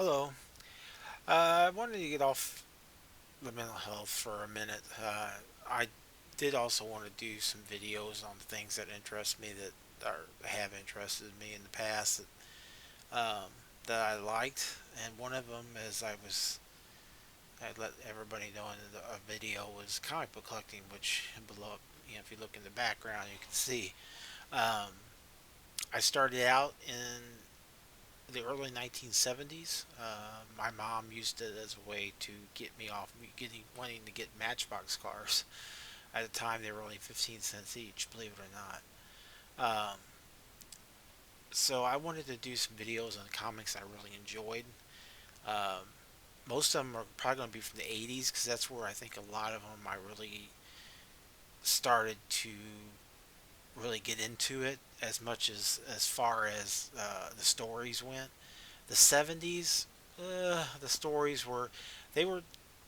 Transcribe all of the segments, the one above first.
Hello. I wanted to get off the mental health for a minute. I did also want to do some videos on things that interest me have interested me in the past that I liked, and one of them is I let everybody know in a video was comic book collecting, which below, if you look in the background, you can see. Um, I started out in the early 1970s. My mom used it as a way to get me off wanting to get Matchbox cars. At the time, they were only 15 cents each, believe it or not. So I wanted to do some videos on comics I really enjoyed. Um, Most of them are probably going to be from the 80s because that's where I think a lot of them I really started to really get into it as much as far as the stories went. The 70s, the stories they were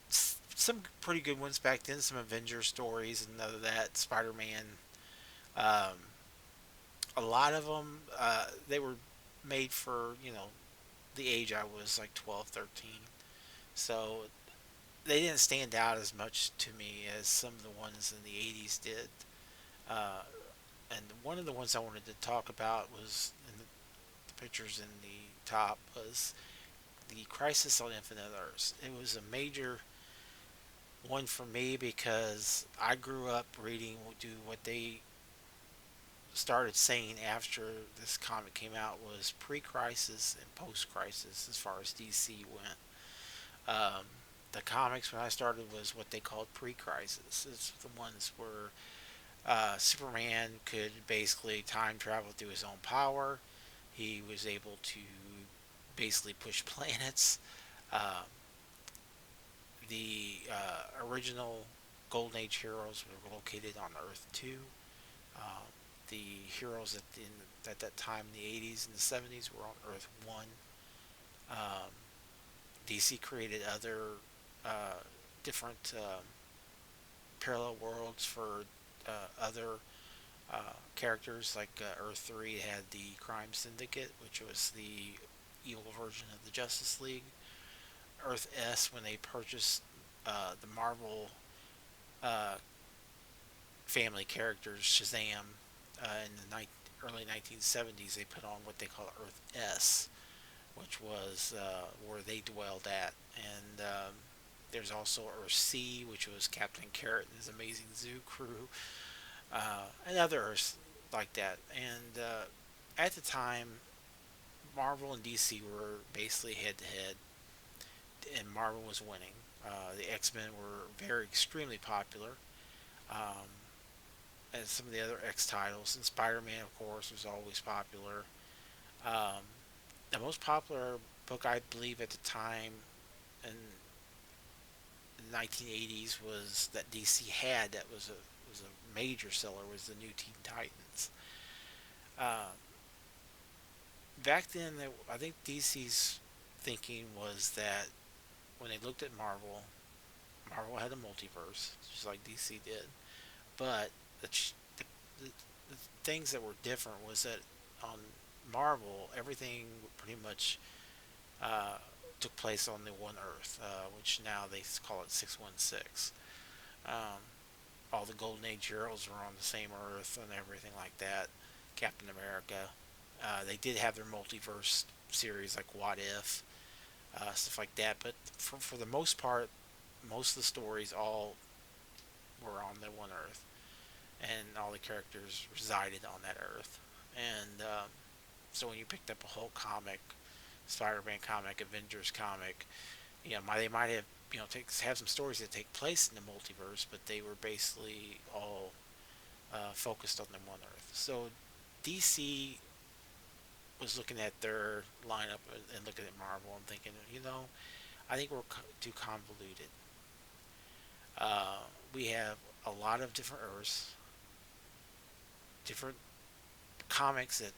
some pretty good ones back then. Some Avengers stories and other that Spider-Man. Um, a lot of them they were made for the age I was like 12, 13. So they didn't stand out as much to me as some of the ones in the 80s did. Uh, and one of the ones I wanted to talk about was in the pictures in the top was the Crisis on Infinite Earths. It was a major one for me because I grew up reading do what they started saying after this comic came out was pre-crisis and post-crisis as far as DC went. Um, the comics when I started was what they called pre-crisis. It's the ones where Superman could basically time travel through his own power. He was able to basically push planets. Um, the original Golden Age heroes were located on Earth 2. Um, the heroes at that time in the 80s and the 70s were on Earth 1. Um, DC created other uh, different parallel worlds for other characters. Like Earth 3 had the Crime Syndicate, which was the evil version of the Justice League. Earth S, when they purchased the Marvel uh, family characters, Shazam, in the early 1970s, they put on what they call Earth S, which was where they dwelled at. And there's also Earth C, which was Captain Carrot and his amazing zoo crew, and other Earths like that. And at the time, Marvel and DC were basically head to head, and Marvel was winning. The X Men were very extremely popular. Um, and some of the other X titles. And Spider Man, of course, was always popular. Um, the most popular book, I believe, at the time in the 1980s was that DC had that was a major seller was the New Teen Titans. Um, Back then, I think DC's thinking was that when they looked at Marvel, Marvel had a multiverse, just like DC did. But the, the, the things that were different was that on Marvel, everything pretty much uh, took place on the one Earth, which now they call it 616. Um, all the Golden Age heroes were on the same Earth and everything like that. Captain America. They did have their multiverse series like What If, stuff like that. But for the most part, most of the stories all were on the one Earth, and all the characters resided on that Earth. And so when you picked up a whole comic, Spider-Man comic, Avengers comic, they might have have some stories that take place in the multiverse, but they were basically all focused on the one Earth. So DC was looking at their lineup and looking at Marvel and thinking, I think we're too convoluted. We have a lot of different Earths, different comics that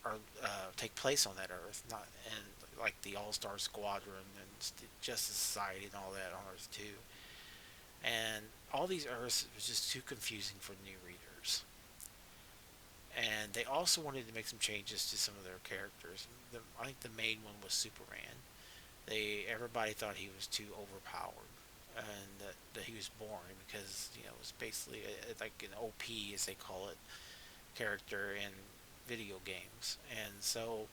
are take place on that Earth, not and like the All Star Squadron and Justice Society and all that on Earth too. And all these Earths was just too confusing for new readers. And they also wanted to make some changes to some of their characters. I think the main one was Superman. Everybody thought he was too overpowered, and that he was boring because it was basically like an OP, as they call it, character in video games. And so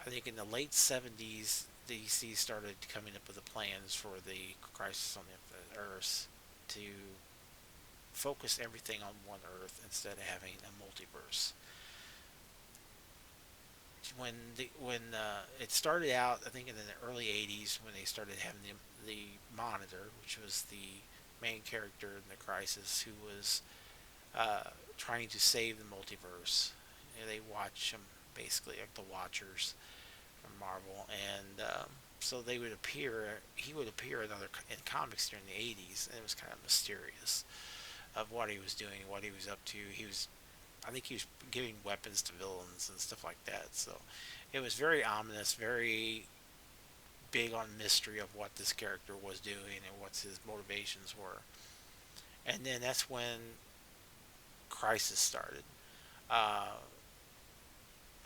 I think in the late 70s, DC started coming up with the plans for the Crisis on Infinite Earths to focus everything on one Earth instead of having a multiverse. When it started out, I think in the early '80s, when they started having the Monitor, which was the main character in the Crisis, who was trying to save the multiverse. They watch him basically like the Watchers from Marvel, and so they would appear. He would appear in comics during the '80s, and it was kind of mysterious of what he was doing, what he was up to. I think he was giving weapons to villains and stuff like that. So it was very ominous, very big on mystery of what this character was doing and what his motivations were. And then that's when Crisis started. Uh,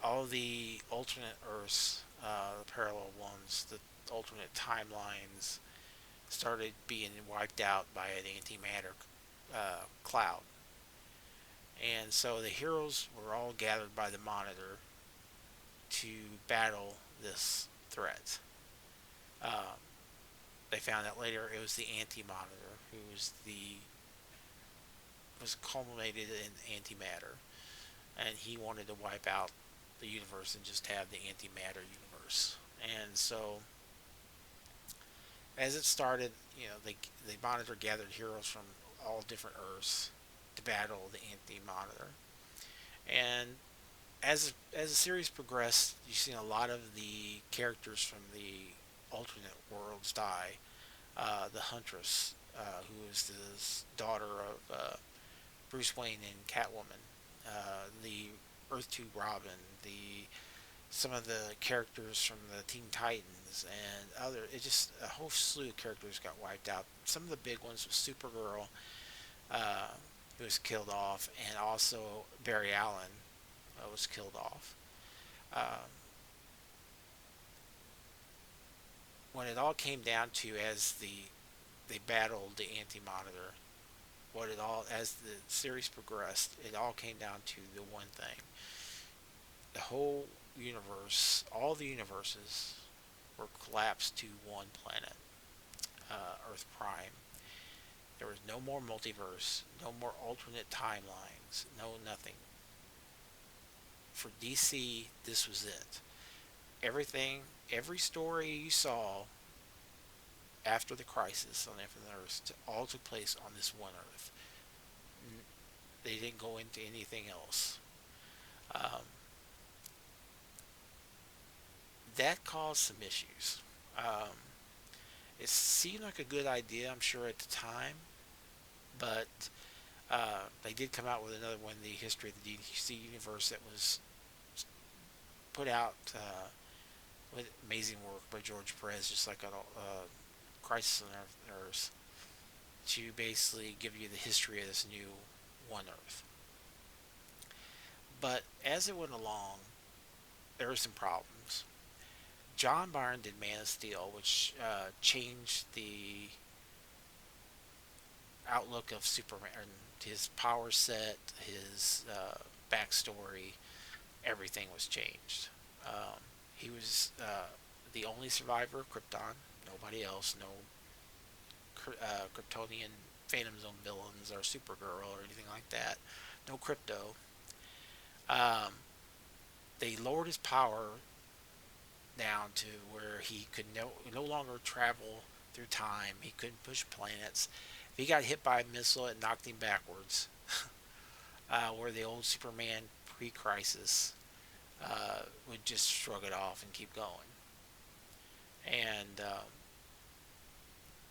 all the alternate Earths, the parallel ones, the alternate timelines started being wiped out by an antimatter cloud. And so the heroes were all gathered by the Monitor to battle this threat. Um, they found out later it was the Anti-Monitor who was culminated in antimatter, and he wanted to wipe out the universe and just have the antimatter universe. And so, as it started, the Monitor gathered heroes from all different Earths to battle the Anti-Monitor. And as the series progressed, you've seen a lot of the characters from the alternate worlds die. The Huntress, who is the daughter of Bruce Wayne and Catwoman, the Earth 2 Robin, the some of the characters from the Teen Titans, and it just a whole slew of characters got wiped out. Some of the big ones was Supergirl, uh, who was killed off, and also Barry Allen was killed off. Um, when it all came down to, as they battled the Anti-Monitor, what it all as the series progressed, it all came down to the one thing: the whole universe, all the universes, were collapsed to one planet, Earth Prime. There was no more multiverse, no more alternate timelines, no nothing. For DC, this was it. Everything, every story you saw after the Crisis on Infinite Earths all took place on this one Earth. They didn't go into anything else. Um, that caused some issues. Um, it seemed like a good idea, I'm sure, at the time, but they did come out with another one, the History of the DC Universe, that was put out with amazing work by George Perez, just like a Crisis on Earth, to basically give you the history of this new One Earth. But as it went along, there were some problems. John Byrne did Man of Steel, which changed the outlook of Superman, his power set, his backstory, everything was changed. He was the only survivor of Krypton. Nobody else. No Kryptonian Phantom Zone villains or Supergirl or anything like that. No Crypto. Um, they lowered his power down to where he could no longer travel through time. He couldn't push planets. If he got hit by a missile, it knocked him backwards. Where the old Superman pre-crisis would just shrug it off and keep going. And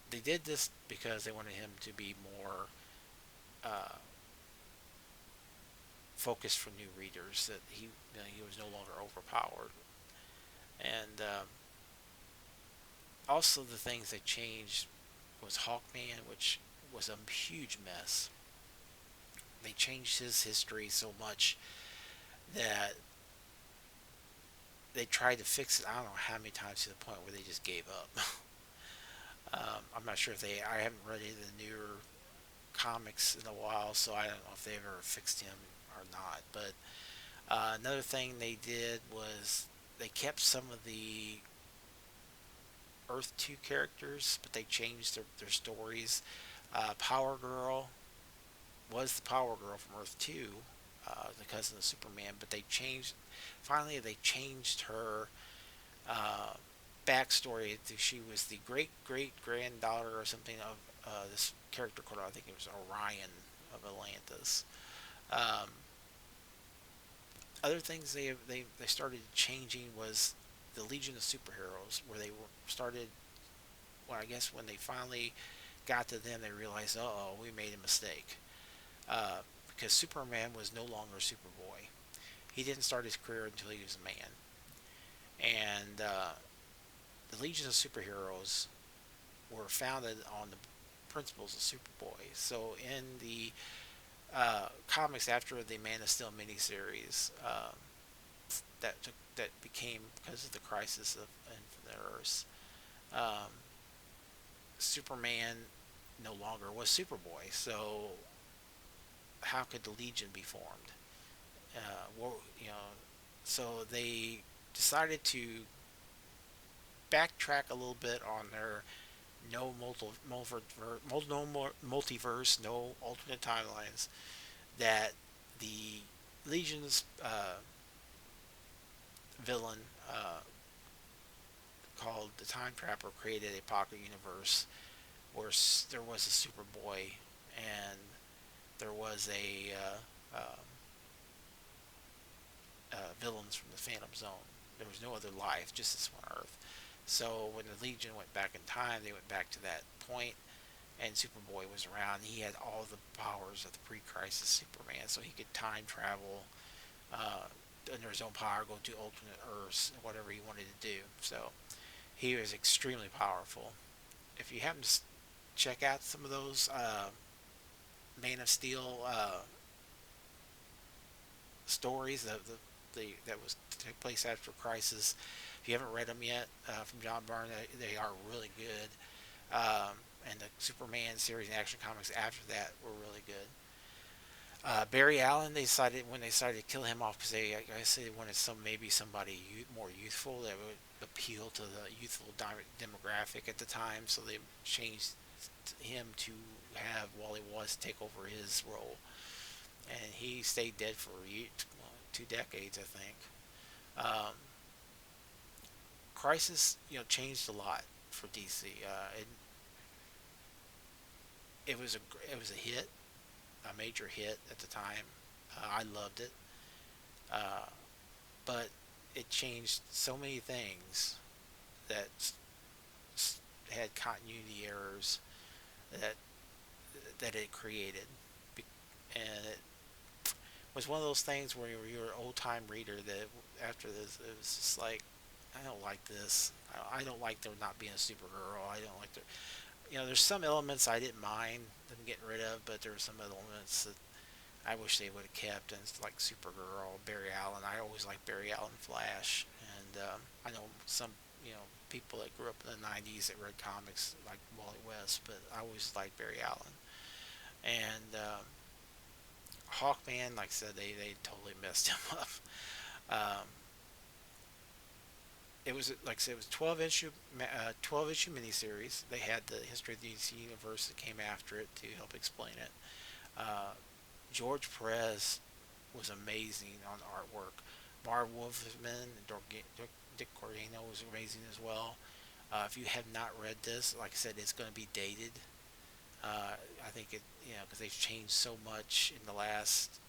they did this because they wanted him to be more uh, focused for new readers. That he was no longer overpowered. And also the things they changed was Hawkman, which was a huge mess. They changed his history so much. that they tried to fix it. I don't know how many times to the point where they just gave up. I'm not sure if they. I haven't read any of the newer comics in a while, so I don't know if they've ever fixed him or not. But another thing they did was they kept some of the Earth 2 characters, but they changed their stories. Power Girl was the Power Girl from Earth 2, the cousin of Superman, but they changed. Finally, they changed her uh, backstory. She was the great great granddaughter or something of this character called, I think it was Orion of Atlantis. Um, Other things they started changing was the Legion of Superheroes, where they started. Well, I guess when they finally got to them, they realized, oh, we made a mistake. Uh, because Superman was no longer Superboy. He didn't start his career until he was a man. And the Legion of Superheroes were founded on the principles of Superboy. So in the comics after the Man of Steel miniseries, that became because of the crisis of Infinite Earths, um, Superman no longer was Superboy. So how could the Legion be formed? Well, so they decided to backtrack a little bit on their no multiverse, no alternate timelines. That the Legion's villain called the Time Trapper created a pocket universe where there was a Superboy and there was a villains from the Phantom Zone. There was no other life, just this one Earth. So when the Legion went back in time, they went back to that point, and Superboy was around. He had all the powers of the pre-crisis Superman, so he could time travel under his own power, go to alternate Earths, whatever he wanted to do. So he was extremely powerful. If you happen to check out some of those Man of Steel stories, that was take place after Crisis. If you haven't read them yet from John Byrne, they are really good. And the Superman series and Action Comics after that were really good. Barry Allen, they decided when they decided to kill him off because I guess they wanted maybe somebody more youthful that would appeal to the youthful demographic at the time, so they changed him to have Wally West take over his role, and he stayed dead for 2 decades, I think. Um, Crisis, changed a lot for DC. It was a hit, a major hit at the time. I loved it, uh, but it changed so many things that had continuity errors that it created, and it was one of those things where you're an old time reader that after this it was just like, I don't like this. I don't like there not being a Supergirl. I don't like there's some elements I didn't mind them getting rid of, but there were some elements that I wish they would have kept, and it's like Supergirl, Barry Allen. I always liked Barry Allen, Flash, and I know some people that grew up in the '90s that read comics like Wally West, but I always liked Barry Allen. And Hawkman, like I said, they totally messed him up. Um, it was like I said, it was 12 issue miniseries. They had the history of the DC universe that came after it to help explain it. Uh, George Perez was amazing on artwork. Marv Wolfman and Dick Cordano was amazing as well. If you have not read this, like I said, it's going to be dated. I think because they've changed so much in the last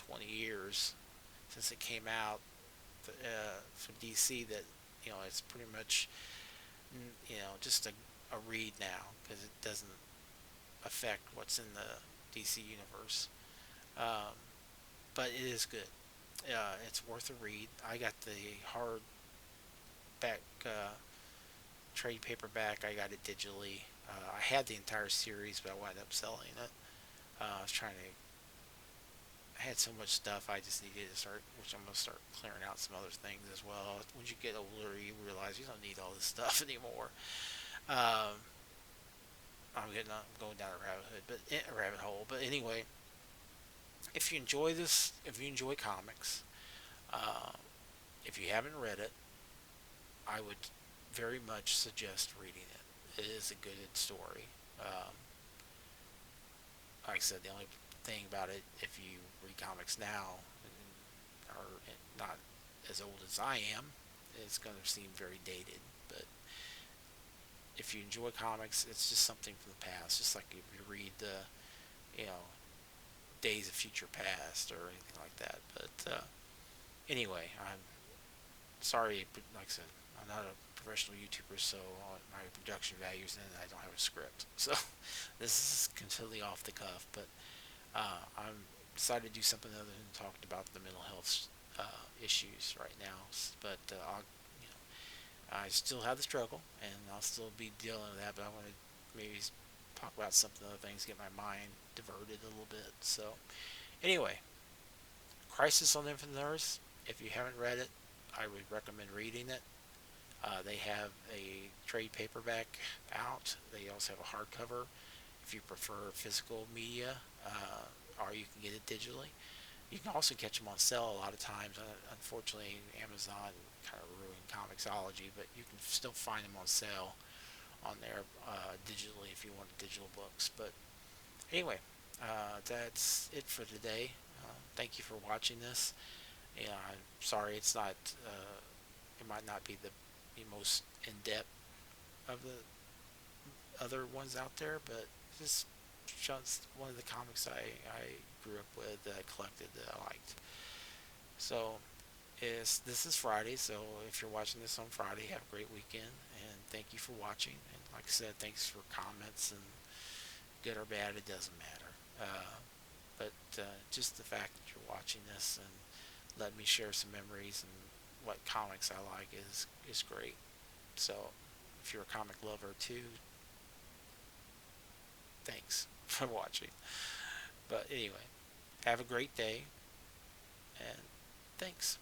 20 years since it came out from DC that it's pretty much just a read now because it doesn't affect what's in the DC universe. Um, but it is good. It's worth a read. I got the hardback trade paperback. I got it digitally. I had the entire series, but I wound up selling it. I was trying to I had so much stuff I just needed to start, which I'm gonna start clearing out some other things as well. When you get older, you realize you don't need all this stuff anymore. Um, I'm going down a rabbit hole. But anyway, if you enjoy this, if you enjoy comics, uh, if you haven't read it, I would very much suggest reading it. It is a good story. Um, like I said, the only thing about it, if you read comics now, are not as old as I am, it's going to seem very dated. But if you enjoy comics, it's just something from the past. Just like if you read the, you know, Days of Future Past or anything like that. But anyway, I'm sorry, but like I said, I'm not a professional YouTuber, so my production values, and I don't have a script. So this is completely off the cuff. But I'm decided to do something other than talking about the mental health issues right now. But you know, I still have the struggle, and I'll still be dealing with that. But I want to maybe talk about something other things, get my mind diverted a little bit. So anyway, Crisis on Infinite Earths. If you haven't read it, I would recommend reading it. They have a trade paperback out. They also have a hardcover if you prefer physical media, or you can get it digitally. You can also catch them on sale a lot of times. Unfortunately, Amazon kind of ruined Comixology, but you can still find them on sale on there digitally if you want digital books. But anyway, that's it for today. Thank you for watching this. I'm sorry it's not. It might not be the most in depth of the other ones out there, but just one of the comics I grew up with that I collected that I liked. So this is Friday, so if you're watching this on Friday, have a great weekend, and thank you for watching. And like I said, thanks for comments, and good or bad, it doesn't matter. But just the fact that you're watching this and let me share some memories and what comics I like is great. So if you're a comic lover too, thanks for watching. But anyway, have a great day, and thanks.